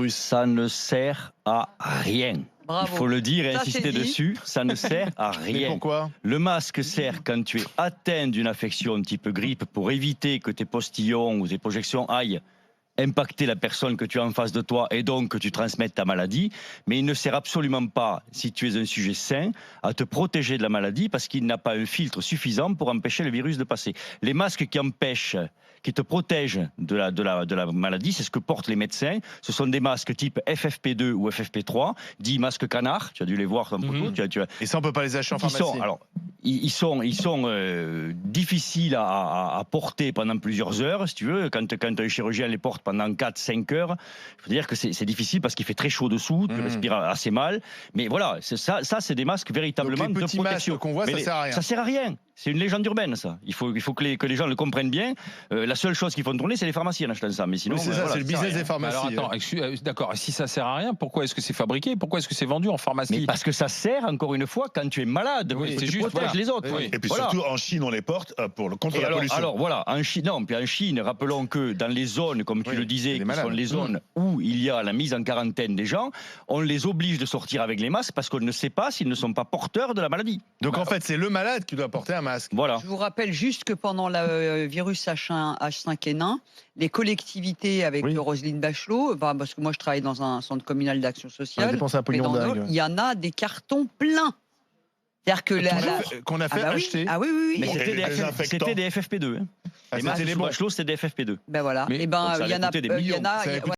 Ça ne sert à rien. Bravo. Il faut le dire et Ça, insister c'est dit. dessus, ça ne sert à Mais rien. pourquoi? Le masque sert quand tu es atteint d'une affection type grippe pour éviter que tes postillons ou tes projections aillent impacter la personne que tu as en face de toi et donc que tu transmettes ta maladie, mais il ne sert absolument pas, si tu es un sujet sain, à te protéger de la maladie parce qu'il n'a pas un filtre suffisant pour empêcher le virus de passer. Les masques qui te protègent de la maladie, c'est ce que portent les médecins. Ce sont des masques type FFP2 ou FFP3, dits masques canards. Tu as dû les voir en photo. Et ça, on peut pas les acheter en pharmacie. Ils sont difficiles à porter pendant plusieurs heures, si tu veux. Quand un chirurgien les porte pendant 4-5 heures, il faut dire que c'est difficile parce qu'il fait très chaud dessous, tu respires assez mal. Mais voilà, ça c'est des masques véritablement donc les de petits protection. masques qu'on voit, ça sert à rien. Ça sert à rien. C'est une légende urbaine, ça. Il faut que les gens le comprennent bien. La seule chose qu'ils font tourner, c'est les pharmacies en achetant ça. Mais sinon, Oui, c'est ça, c'est le business des pharmacies. Alors attends, d'accord. Si ça sert à rien, pourquoi est-ce que c'est fabriqué? Pourquoi est-ce que c'est vendu en pharmacie? Mais parce que ça sert, encore une fois, quand tu es malade. Oui, c'est c'est juste protège les autres. Oui. Et puis surtout, en Chine, on les porte contre la pollution. Alors voilà, en Chine, rappelons que dans les zones, comme tu le disais, qui sont les zones où il y a la mise en quarantaine des gens, on les oblige de sortir avec les masques parce qu'on ne sait pas s'ils ne sont pas porteurs de la maladie. Donc en fait, c'est le malade qui doit porter un masque. Voilà. Je vous rappelle juste que pendant le virus H5N1, les collectivités avec Roselyne Bachelot, parce que moi je travaille dans un centre communal d'action sociale, il y en a des cartons pleins. C'est-à-dire que qu'on a fait acheter. Ah oui. Mais c'était des FFP2. Les masques sous Bachelot, c'était des FFP2. Ben voilà. Et ben il y en a.